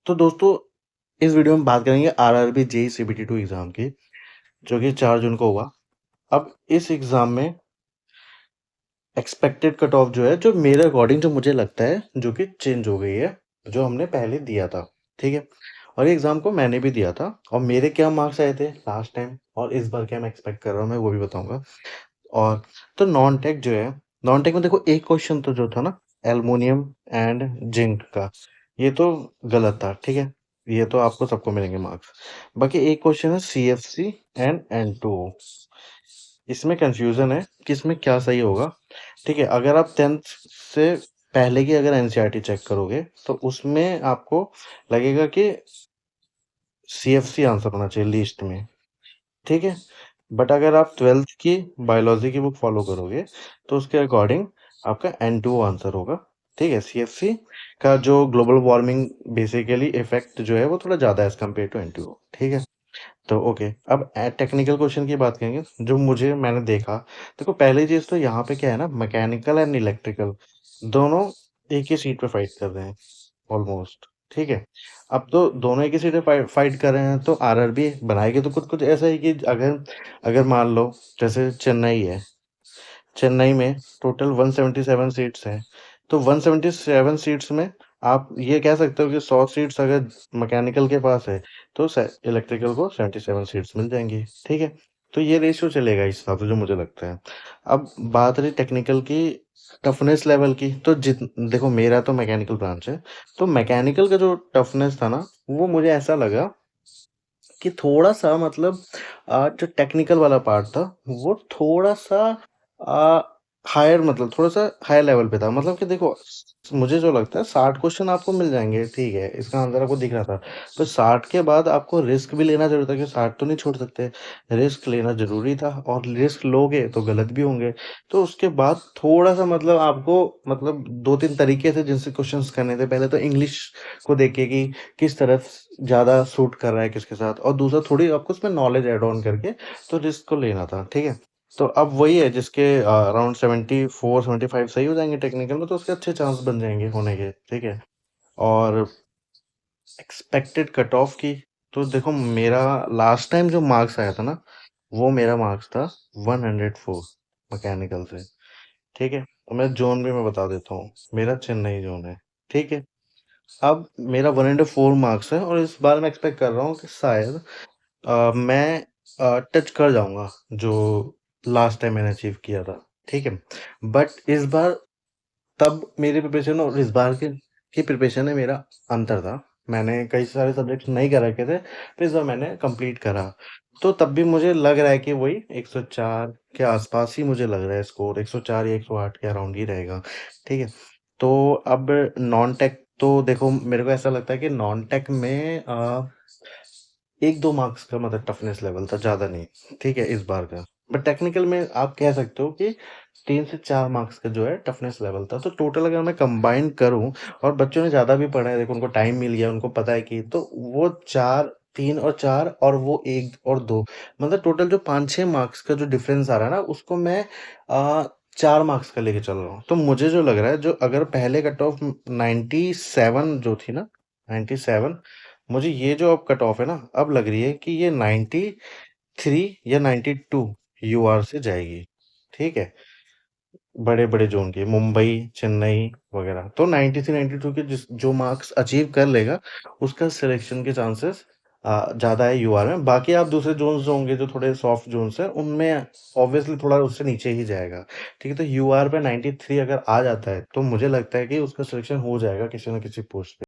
तो दोस्तों, इस वीडियो में बात करेंगे आरआरबी जेईई सीबीटी 2 एग्ज़ाम की, जो कि 4 जून को हुआ। अब इस एग्ज़ाम में एक्सपेक्टेड कट ऑफ जो है, जो मेरे अकॉर्डिंग जो मुझे लगता है, जो कि चेंज हो गई है, जो हमने पहले दिया था, ठीक है? और ये एग्ज़ाम को मैंने भी दिया था और मेरे क्या मार्क्स आए थे लास्ट टाइम और इस बार क्या मैं एक्सपेक्ट कर रहा हूँ, मैं वो भी बताऊँगा। और तो नॉन टेक जो है, नॉन टेक में देखो एक क्वेश्चन तो जो था ना, एल्युमिनियम एंड जिंक का, ये तो गलत था, ठीक है? ये तो आपको सबको मिलेंगे मार्क्स। बाकी एक क्वेश्चन है सीएफसी एंड एन2ओ। इसमें कंफ्यूजन है कि इसमें क्या सही होगा, ठीक है? अगर आप 10th से पहले की अगर एनसीईआरटी चेक करोगे तो उसमें आपको लगेगा कि सीएफसी आंसर होना चाहिए लिस्ट में, ठीक है? बट अगर आप 12th की बायोलॉजी की बुक फॉलो करोगे तो उसके अकॉर्डिंग आपका एन2ओ आंसर होगा, ठीक है? सीएफसी का जो ग्लोबल वार्मिंग बेसिकली इफेक्ट जो है वो थोड़ा ज़्यादा है एज कम्पेयर टू एन2ओ, ठीक है? तो ओके, अब टेक्निकल क्वेश्चन की बात करेंगे जो मैंने देखा। देखो पहली चीज़ तो यहाँ पे क्या है ना, मैकेनिकल एंड इलेक्ट्रिकल दोनों एक ही सीट पे फाइट कर रहे हैं ऑलमोस्ट, ठीक है? अब तो दोनों एक ही सीट पे फाइट कर रहे हैं तो आरआरबी बनाएगी तो कुछ कुछ ऐसा है कि अगर अगर मान लो जैसे चेन्नई है, चेन्नई में टोटल 177 सीट्स हैं, तो 177 सीट्स में आप ये कह सकते हो कि 100 सीट्स अगर मैकेनिकल के पास है, तो इलेक्ट्रिकल को 77 सीट्स मिल जाएंगी, ठीक है? तो ये रेशियो चलेगा इस हिसाब से जो मुझे लगता है। अब बात रही टेक्निकल की टफनेस लेवल की, तो जित देखो मेरा तो मैकेनिकल ब्रांच है, तो मैकेनिकल का जो टफनेस था ना, वो मुझे ऐसा लगा कि थोड़ा-सा मतलब जो टेक्निकल वाला पार्ट था, वो थोड़ा-सा अ, हायर मतलब थोड़ा-सा हायर लेवल पे था। मतलब कि देखो मुझे जो लगता है 60 क्वेश्चन आपको मिल जाएँगे, ठीक है, इसका आंसर आपको दिख रहा था। पर 60 के बाद आपको रिस्क भी लेना ज़रूरी था कि 60 तो नहीं छोड़ सकते। रिस्क लेना ज़रूरी था और रिस्क लोगे तो गलत भी होंगे। तो उसके बाद थोड़ा-सा मतलब आपको मतलब 2-3 तरीके थे जिनसे क्वेश्चन्स करने थे। पहले तो इंग्लिश को देख के कि किस तरफ ज़्यादा सूट कर रहा है किसके साथ, और दूसरा थोड़ी आपको उसमें नॉलेज ऐड ऑन करके तो रिस्क को लेना था, ठीक है? तो अब वही है जिसके अराउंड 74-75 सही हो जाएँगे टेक्निकल में, तो उसके अच्छे चांस बन जाएँगे होने के, ठीक है? और एक्सपेक्टेड कट ऑफ की, तो देखो मेरा लास्ट टाइम जो मार्क्स आया था ना, वो मेरा मार्क्स था 104 मैकेनिकल से, ठीक है? और मैं ज़ोन भी मैं बता देता हूँ, मेरा चेन्नई ज़ोन है, ठीक है? अब मेरा 104 मार्क्स है और इस बार मैं एक्सपेक्ट कर रहा हूँ कि शायद मैं टच कर जाऊँगा जो लास्ट टाइम मैंने अचीव किया था, ठीक है? बट इस बार तब मेरी प्रिपरेशन और इस बार की प्रिपरेशन में मेरा अंतर था। मैंने कई सारे सब्जेक्ट्स नहीं कर रखे थे, तो इस बार मैंने कंप्लीट करा। तो तब भी मुझे लग रहा है कि वही 104 के आसपास ही मुझे लग रहा है स्कोर, 104 या 108 के अराउंड ही रहेगा, ठीक है? तो अब नॉन टेक तो देखो मेरे को ऐसा लगता है कि नॉन टेक में 1-2 मार्क्स का मतलब टफनेस लेवल था, ज़्यादा नहीं, ठीक है, इस बार का। बट टेक्निकल में आप कह सकते हो कि 3 से 4 मार्क्स का जो है टफनेस लेवल था। तो टोटल अगर मैं कंबाइन करूँ और बच्चों ने ज़्यादा भी पढ़ा है, देखो उनको टाइम मिल गया, उनको पता है कि तो वो 4 3 और 4 और वो 1 और 2, मतलब टोटल जो 5-6 मार्क्स का जो डिफरेंस आ रहा है ना, उसको मैं 4 मार्क्स का लेके चल रहा हूँ। तो मुझे जो लग रहा है, जो अगर पहले कट ऑफ 97 जो थी ना, 97, मुझे ये जो अब कट ऑफ है ना, अब लग रही है कि ये 93 या 92 यूआर से जाएगी, ठीक है? बड़े-बड़े ज़ोन की, मुंबई, चेन्नई वगैरह। तो 93-92 के जो मार्क्स अचीव कर लेगा, उसका सिलेक्शन के चांसेस ज़्यादा है यूआर में। बाकी आप दूसरे ज़ोन्स जो होंगे, जो थोड़े सॉफ्ट ज़ोन्स हैं, उनमें ऑब्वियसली थोड़ा उससे नीचे ही जाएगा, ठीक है? तो यूआर पे 93 अगर आ जाता है, तो मुझे लगता है कि उसका सिलेक्शन हो जाएगा किसी न किसी पोस्ट पे।